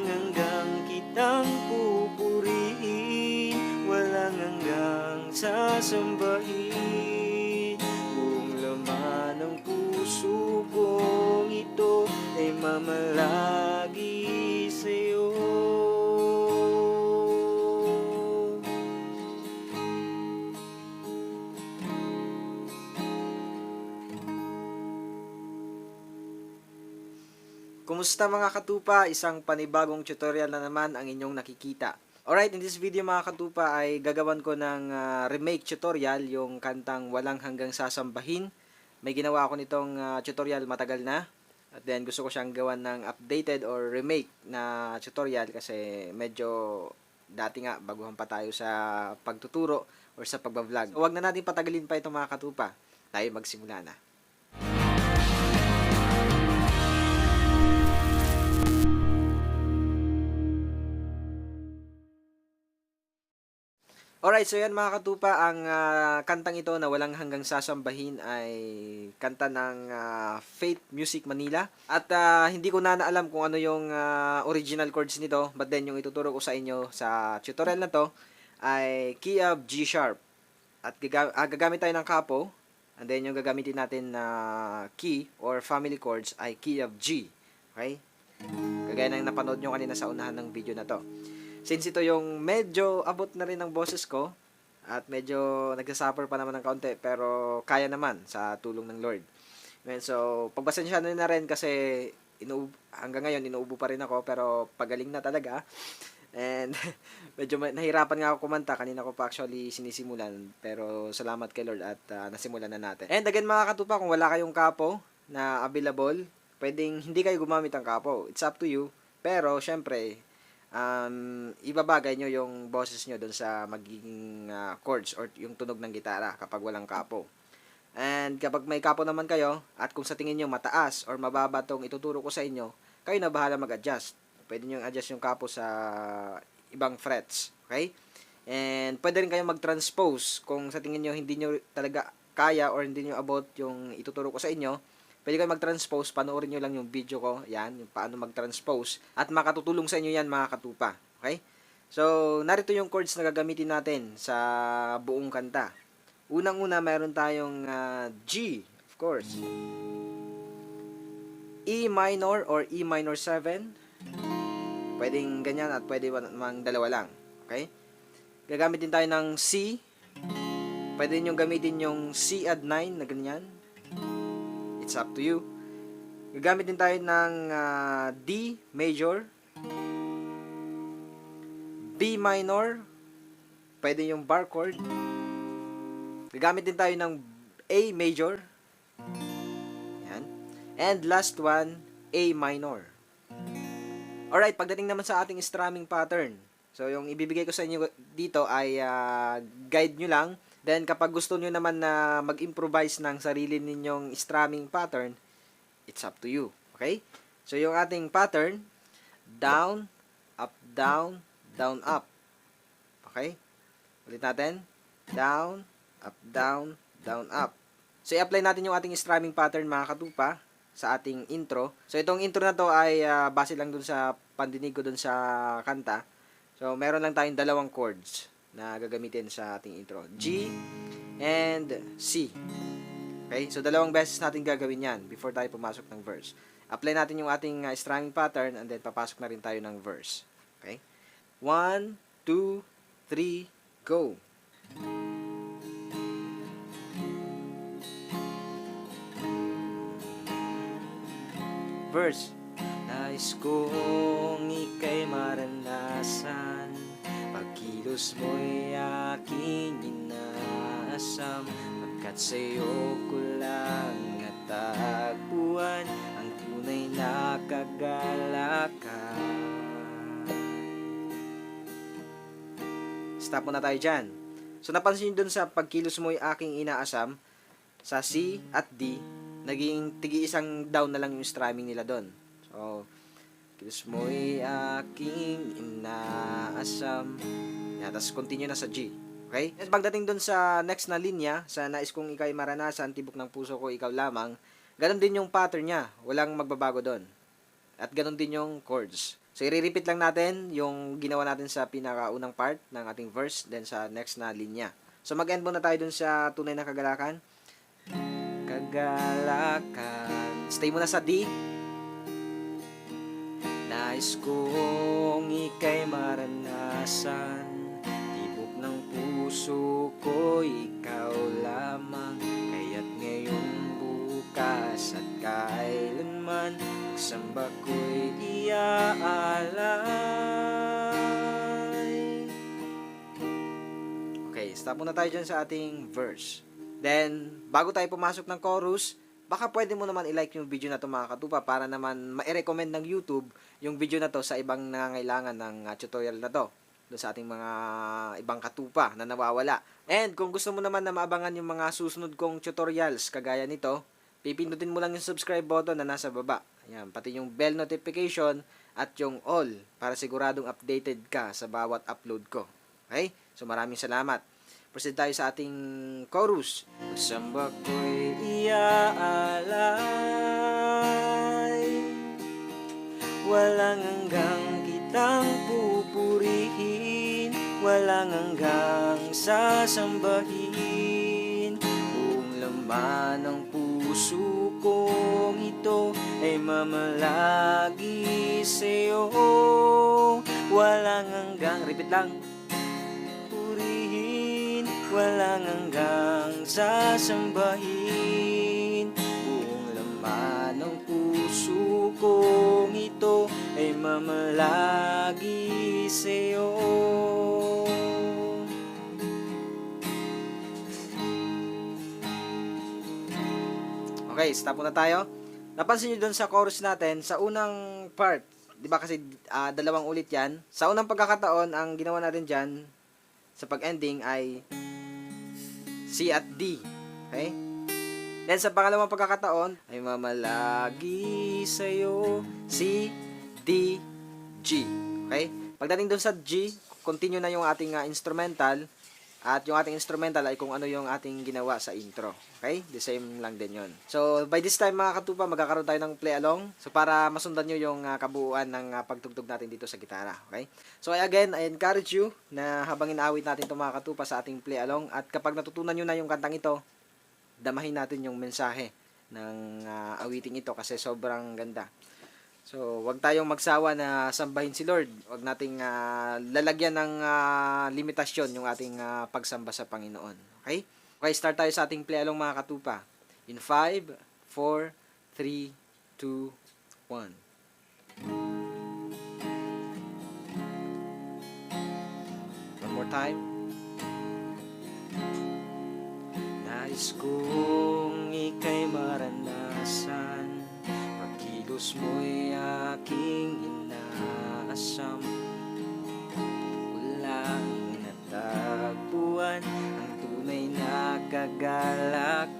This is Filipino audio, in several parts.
walang hanggang kitang pupurihin, walang hanggang sasambahin. Buong laman ng puso kong ito ay mamalagi sa'yo. Kumusta mga katupa? Isang panibagong tutorial na naman ang inyong nakikita. Alright, in this video mga katupa ay gagawan ko ng remake tutorial, yung kantang Walang Hanggang Sasambahin. May ginawa ako nitong tutorial matagal na. At then gusto ko siyang gawan ng updated or remake na tutorial kasi medyo dati nga baguhan pa tayo sa pagtuturo or sa pagbablog. So, huwag na natin patagalin pa ito mga katupa. Tayo magsimula na. Alright, so yan mga katupa, ang kantang ito na Walang Hanggang Sasambahin ay kanta ng Faith Music Manila. At hindi ko na alam kung ano yung original chords nito, but then yung ituturo ko sa inyo sa tutorial na to ay key of G sharp. At gagamit tayo ng capo, and then yung gagamitin natin na key or family chords ay key of G. Okay? Kagaya ng napanood nyo kanina sa unahan ng video na to. Since ito yung medyo abot na rin ng boses ko at medyo nagsasuffer pa naman ng kaunti pero kaya naman sa tulong ng Lord. So, pagbasensya na rin kasi hanggang ngayon inuubo pa rin ako pero pagaling na talaga. And medyo nahirapan nga ako kumanta. Kanina ko pa actually sinisimulan pero salamat kay Lord at nasimulan na natin. And again mga katupa, kung wala kayong kapo na available, pwedeng hindi kayo gumamit ng kapo. It's up to you. Pero syempre, ibabagay nyo yung boses nyo dun sa magiging chords or yung tunog ng gitara kapag walang kapo. And kapag may kapo naman kayo, at kung sa tingin nyo mataas or mababa tong ituturo ko sa inyo, kayo na bahala mag-adjust. Pwede nyo adjust yung kapo sa ibang frets. Okay? And pwede rin kayo mag-transpose kung sa tingin nyo hindi nyo talaga kaya or hindi nyo abot yung ituturo ko sa inyo. Pwede kayo mag-transpose, panoorin nyo lang yung video ko, yan, yung paano mag-transpose, at makatutulong sa inyo yan mga katupa, okay? So, narito yung chords na gagamitin natin sa buong kanta. Unang-una, mayroon tayong G, of course. E minor or E minor 7. Pwedeng ganyan at pwede mang dalawa lang, okay? Gagamit din tayo ng C. Pwede nyo gamitin yung C add 9 na ganyan. It's up to you. Gagamit din tayo ng D major, B minor, pwede yung bar chord. Gagamit din tayo ng A major. Yan. And last one, A minor. Alright, pagdating naman sa ating strumming pattern. So, yung ibibigay ko sa inyo dito ay guide nyo lang. Then, kapag gusto nyo naman na mag-improvise ng sarili ninyong strumming pattern, it's up to you. Okay? So, yung ating pattern, down, up, down, down, up. Okay? Ulit natin. Down, up, down, down, up. So, i-apply natin yung ating strumming pattern, mga katupa, sa ating intro. So, itong intro na to ay base lang dun sa pandinig ko dun sa kanta. So, meron lang tayong dalawang chords na gagamitin sa ating intro. G and C. Okay? So, dalawang beses natin gagawin yan before tayo pumasok ng verse. Apply natin yung ating strumming pattern and then papasok na rin tayo ng verse. Okay? 1, 2, 3, go! Verse. Nais kong ika'y maranasan, pagkilos mo'y aking inaasam, pagkat sa'yo ko lang natagpuan ang tunay na kagalakan. Stop muna tayo dyan. So, napansin nyo dun sa pagkilos mo'y aking inaasam, sa C at D, naging tigi-isang down na lang yung strumming nila dun. So, kilos mo'y aking inaasam. Yan, tapos continue na sa G. Okay? At pagdating dun sa next na linya, sa nais kong ika'y maranasan, tibok ng puso ko, ikaw lamang, ganun din yung pattern niya. Walang magbabago dun. At ganun din yung chords. So, i-repeat lang natin yung ginawa natin sa pinakaunang part ng ating verse, then sa next na linya. So, mag-end muna tayo dun sa tunay na kagalakan. Kagalakan. Stay muna sa D. Nais kong ika'y maranasan, tibok ng puso ko, ikaw lamang. Kaya't ngayon, bukas at kailanman, pagsamba ko'y iaalay. Okay, stop muna tayo dyan sa ating verse. Then, bago tayo pumasok ng chorus, baka pwede mo naman i-like yung video na to mga katupa para naman ma-recommend ng YouTube yung video na to sa ibang nangangailangan ng tutorial na to doon sa ating mga ibang katupa na nawawala. And kung gusto mo naman na maabangan yung mga susunod kong tutorials kagaya nito, pipindutin mo lang yung subscribe button na nasa baba. Ayan, pati yung bell notification at yung all para siguradong updated ka sa bawat upload ko. Okay? So maraming salamat. Proceed tayo sa ating chorus. Pagsamba ko'y iaalay, walang hanggang kitang pupurihin, walang hanggang sasambahin. Buong laman ng puso kong ito ay mamalagi sa'yo. Walang hanggang, repeat lang, walang hanggang sasambahin. Buong laman ng puso kong ito ay mamalagi sa'yo. Okay, stop muna tayo. Napansin nyo doon sa chorus natin, sa unang part, di ba kasi dalawang ulit yan. Sa unang pagkakataon, ang ginawa natin dyan, sa pag-ending ay C at D. Okay? Then sa pangalawang pagkakataon ay mamalagi sa'yo, C, D, G. Okay? Pagdating doon sa G, continue na yung ating instrumental. At yung ating instrumental ay kung ano yung ating ginawa sa intro. Okay? The same lang din yun. So, by this time mga katupa, magkakaroon tayo ng play along. So, para masundan nyo yung kabuuan ng pagtugtog natin dito sa gitara. Okay? So, again, I encourage you na habang inaawit natin itong mga katupa sa ating play along. At kapag natutunan nyo na yung kantang ito, damahin natin yung mensahe ng awiting ito kasi sobrang ganda. So, wag tayong magsawa na sambahin si Lord. Wag nating lalagyan ng limitasyon yung ating pagsamba sa Panginoon. Okay? Okay, start tayo sa ating play along mga katupa. In 5, 4, 3, 2, 1. One more time. Nais kong ika'y maranasan, pagkilos mo'y aking inaasam. Walang natagpuan ang tunay na kagalakan.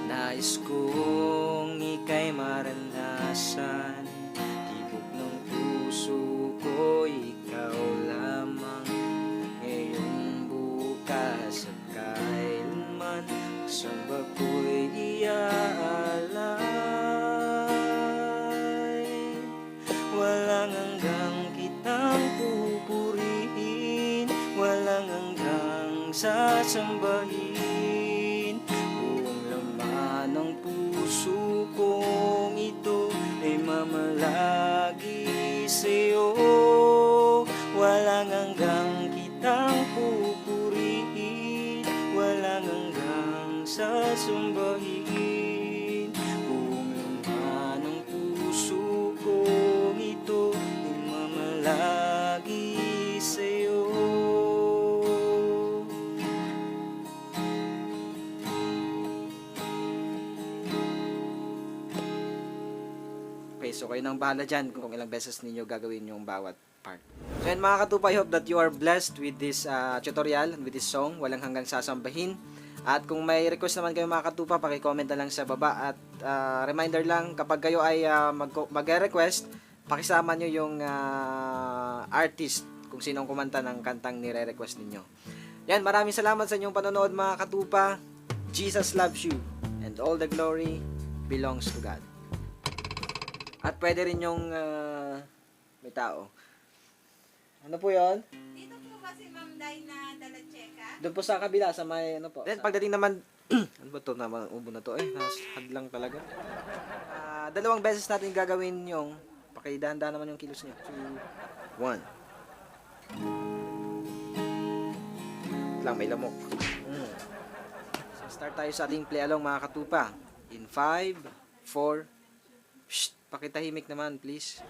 Nais kong ika'y maranasan, tibok ng puso ko, ikaw lamang. Ngayon, bukas at kailanman, pagsamba ko'y iaalay. Walang hanggang kitang pupurihin, walang hanggang sasambahin. Buong laman ng puso kong ito ay mamalagi sa'yo. Walang hanggang kitang pupurihin, walang hanggang sasambahin. Buong laman ng puso kong ito ay mamalagi sa'yo. Okay, so kayo nang bahala dyan kung ilang beses ninyo gagawin yung bawat part. So yun mga katupa, I hope that you are blessed with this tutorial, with this song, Walang Hanggang Sasambahin. At kung may request naman kayo mga katupa, pakicomment na lang sa baba. At reminder lang, kapag kayo ay mag-request, pakisama nyo yung artist, kung sinong kumanta ng kantang nire-request ninyo. Yan, maraming salamat sa inyong panonood mga katupa. Jesus loves you, and all the glory belongs to God. pwede rin yung may tao. Ano po yon? Dito po ba si Ma'am Day na Dalacheka? Doon po sa kabila, sa may ano po. Then, pagdating naman, ano ba to naman, ubo na to hadlang talaga. Dalawang beses natin gagawin yung, pakidahan-dahan naman yung kilos niya. 2, 1. Lang, may lamok. So, start tayo sa ating play along mga katupa. In 5, 4, pakitahimik naman please.